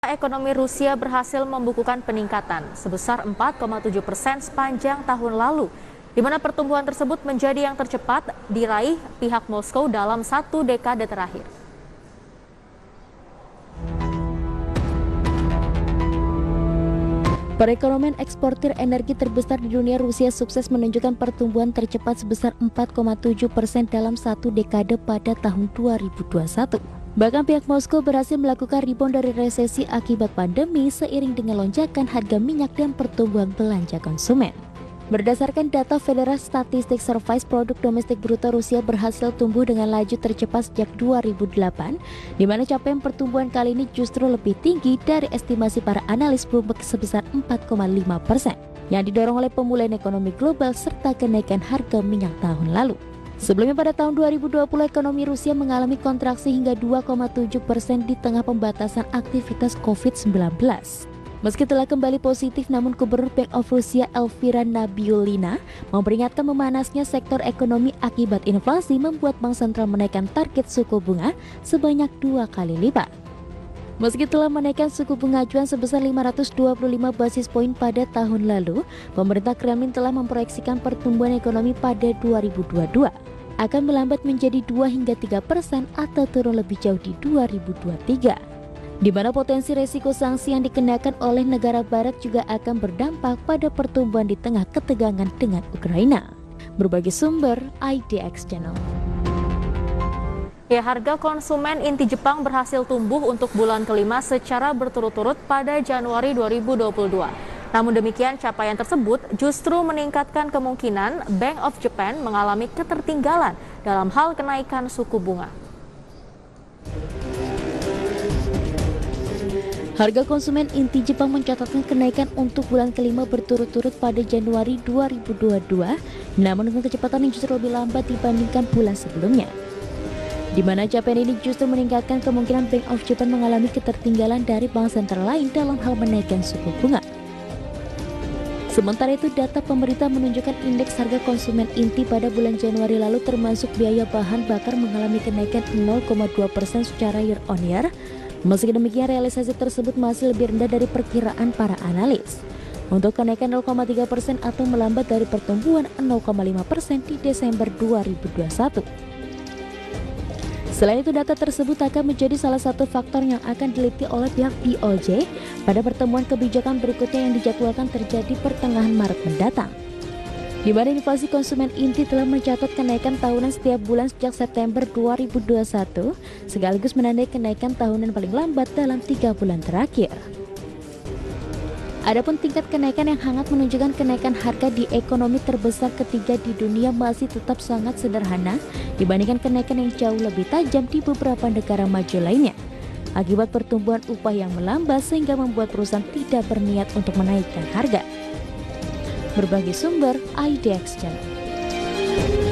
Ekonomi Rusia berhasil membukukan peningkatan sebesar 4,7% sepanjang tahun lalu, di mana pertumbuhan tersebut menjadi yang tercepat diraih pihak Moskow dalam satu dekade terakhir. Perekonomian eksportir energi terbesar di dunia, Rusia sukses menunjukkan pertumbuhan tercepat sebesar 4,7% dalam satu dekade pada tahun 2021. Bahkan pihak Moskow berhasil melakukan rebound dari resesi akibat pandemi seiring dengan lonjakan harga minyak dan pertumbuhan belanja konsumen. Berdasarkan data Federasi Statistik Survey, produk domestik bruto Rusia berhasil tumbuh dengan laju tercepat sejak 2008, di mana capaian pertumbuhan kali ini justru lebih tinggi dari estimasi para analis Bloomberg sebesar 4,5%, yang didorong oleh pemulihan ekonomi global serta kenaikan harga minyak tahun lalu. Sebelumnya pada tahun 2020, ekonomi Rusia mengalami kontraksi hingga 2,7% di tengah pembatasan aktivitas COVID-19. Meski telah kembali positif, namun Gubernur Bank of Russia Elvira Nabiullina memperingatkan memanasnya sektor ekonomi akibat inflasi membuat bank sentral menaikkan target suku bunga sebanyak 2 kali lipat. Meski telah menaikkan suku bunga acuan sebesar 525 basis poin pada tahun lalu, pemerintah Kremlin telah memproyeksikan pertumbuhan ekonomi pada 2022 akan melambat menjadi 2 hingga 3% atau turun lebih jauh di 2023. Di mana potensi resiko sanksi yang dikenakan oleh negara barat juga akan berdampak pada pertumbuhan di tengah ketegangan dengan Ukraina. Berbagai sumber IDX Channel. Harga konsumen inti Jepang berhasil tumbuh untuk bulan kelima secara berturut-turut pada Januari 2022. Namun demikian, capaian tersebut justru meningkatkan kemungkinan Bank of Japan mengalami ketertinggalan dalam hal kenaikan suku bunga. Harga konsumen inti Jepang mencatatkan kenaikan untuk bulan kelima berturut-turut pada Januari 2022, namun dengan kecepatan yang justru lebih lambat dibandingkan bulan sebelumnya. Di mana capaian ini justru meningkatkan kemungkinan Bank of Japan mengalami ketertinggalan dari bank sentral lain dalam hal menaikkan suku bunga. Sementara itu, data pemerintah menunjukkan indeks harga konsumen inti pada bulan Januari lalu termasuk biaya bahan bakar mengalami kenaikan 0,2% secara year on year. Meski demikian, realisasi tersebut masih lebih rendah dari perkiraan para analis. Untuk kenaikan 0,3% atau melambat dari pertumbuhan 0,5% di Desember 2021. Selain itu, data tersebut akan menjadi salah satu faktor yang akan diliti oleh pihak BOJ pada pertemuan kebijakan berikutnya yang dijadwalkan terjadi pertengahan Maret mendatang. Di mana inflasi konsumen inti telah mencatat kenaikan tahunan setiap bulan sejak September 2021, sekaligus menandai kenaikan tahunan paling lambat dalam 3 bulan terakhir. Adapun tingkat kenaikan yang hangat menunjukkan kenaikan harga di ekonomi terbesar ketiga di dunia masih tetap sangat sederhana dibandingkan kenaikan yang jauh lebih tajam di beberapa negara maju lainnya, akibat pertumbuhan upah yang melambat sehingga membuat perusahaan tidak berniat untuk menaikkan harga. Berbagai sumber IDX Channel.